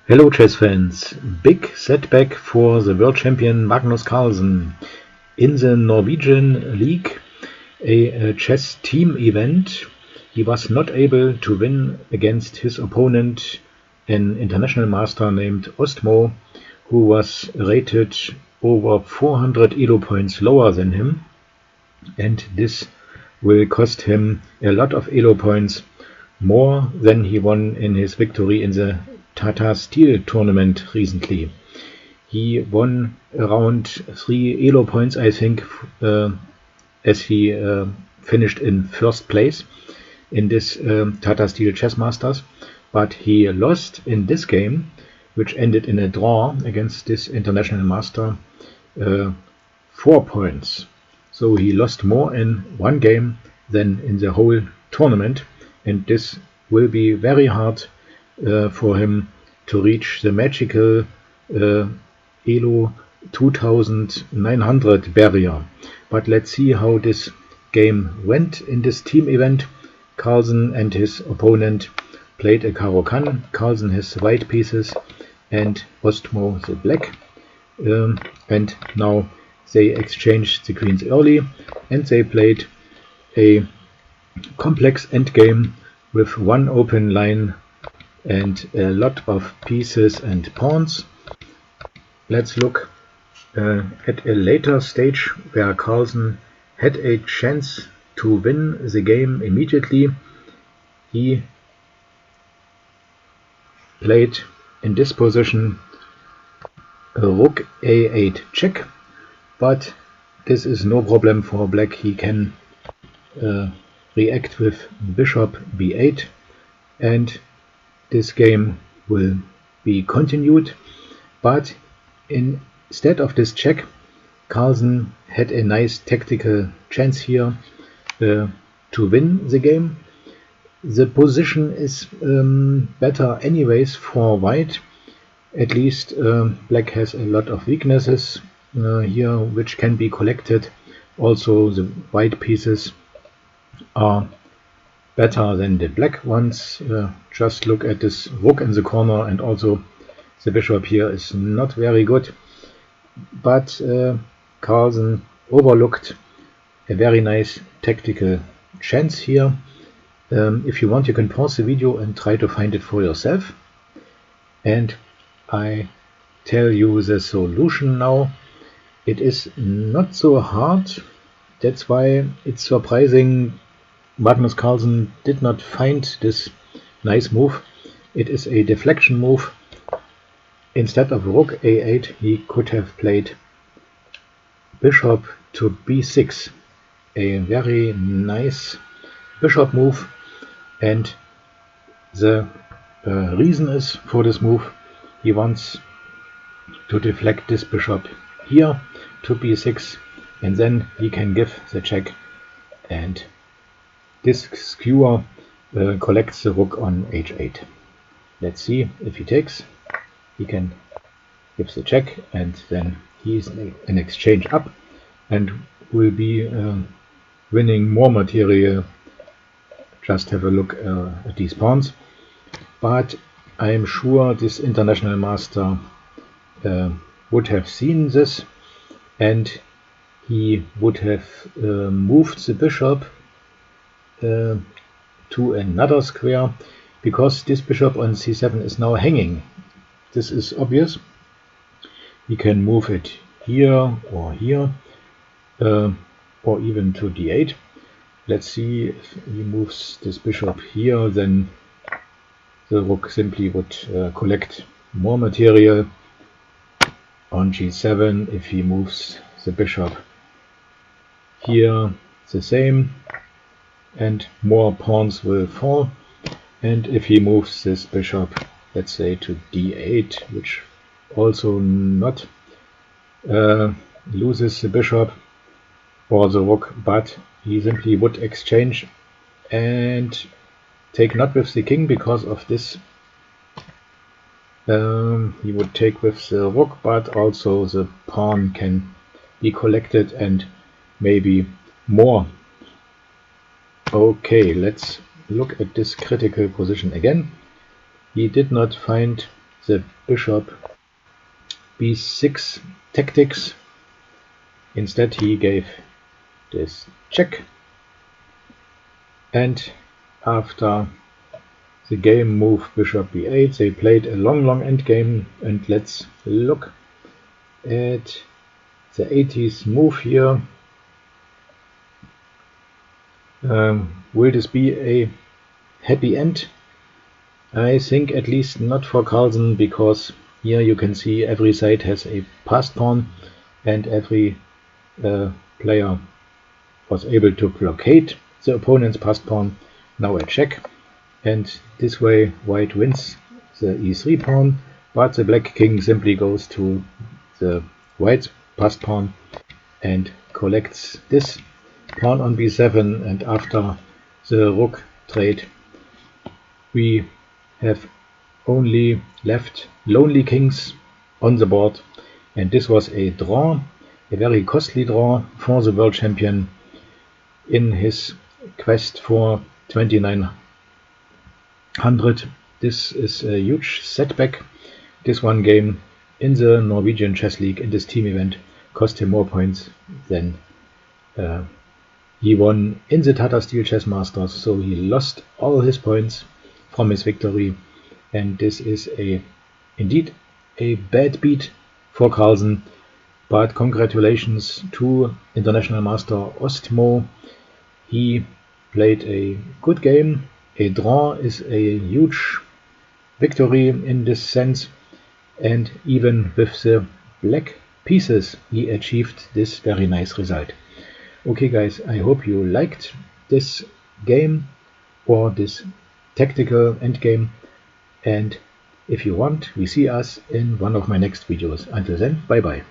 Hello chess fans, big setback for the world champion Magnus Carlsen. In the Norwegian League, a chess team event, he was not able to win against his opponent, an international master named Ostmoe, who was rated over 400 Elo points lower than him, and this will cost him a lot of Elo points, more than he won in his victory in the Tata Steel tournament recently. He won around 3 Elo points, I think, as he finished in first place in this Tata Steel Chess Masters, but he lost in this game, which ended in a draw against this international master, 4 points. So he lost more in one game than in the whole tournament, and this will be very hard for him to reach the magical Elo 2900 barrier. But let's see how this game went in this team event. Carlsen and his opponent played a Caro-Kann. Carlsen has the white pieces and Ostmoe the black. And now they exchanged the queens early, and they played a complex endgame with one open line and a lot of pieces and pawns. Let's look at a later stage where Carlsen had a chance to win the game immediately. He played in this position a rook a8 check, but this is no problem for black. He can react with bishop b8, and this game will be continued. But instead of this check, Carlsen had a nice tactical chance here to win the game. The position is better anyways for white. At least black has a lot of weaknesses here which can be collected. Also the white pieces are better than the black ones. Just look at this rook in the corner, and also the bishop here is not very good. But Carlsen overlooked a very nice tactical chance here. If you want, you can pause the video and try to find it for yourself. And I tell you the solution now. It is not so hard. That's why it's surprising Magnus Carlsen did not find this nice move. It is a deflection move. Instead of rook a8, he could have played bishop to b6, a very nice bishop move. And the reason is for this move, he wants to deflect this bishop here to b6, and then he can give the check, and this skewer collects the rook on h8. Let's see if he takes. He can give the check, and then he is in exchange up and will be winning more material. Just have a look at these pawns. But I am sure this international master would have seen this, and he would have moved the bishop to another square, because this bishop on c7 is now hanging. This is obvious. He can move it here, or even to d8. Let's see, if he moves this bishop here, then the rook simply would collect more material. On g7, if he moves the bishop here, the same, and more pawns will fall. And if he moves this bishop, let's say to d8, which also not loses the bishop or the rook, but he simply would exchange and take not with the king because of this. He would take with the rook, but also the pawn can be collected and maybe more. Okay, let's look at this critical position again. He did not find the bishop b6 tactics. Instead he gave this check, and after the game move bishop b8 they played a long endgame, and let's look at the 80s move here. Will this be a happy end? I think at least not for Carlsen, because here you can see every side has a passed pawn and every player was able to blockade the opponent's passed pawn. Now a check, and this way white wins the e3 pawn, but the black king simply goes to the white passed pawn and collects this pawn on b7, and after the rook trade we have only left lonely kings on the board, and this was a draw, a very costly draw for the world champion in his quest for 2900. This is a huge setback. This one game in the Norwegian Chess League in this team event cost him more points than he won in the Tata Steel Chess Masters, so he lost all his points from his victory, and this is indeed a bad beat for Carlsen. But congratulations to international master Ostmoe. He played a good game. A draw is a huge victory in this sense, and even with the black pieces he achieved this very nice result. Okay guys, I hope you liked this game or this tactical endgame, and if you want, we see us in one of my next videos. Until then, bye bye.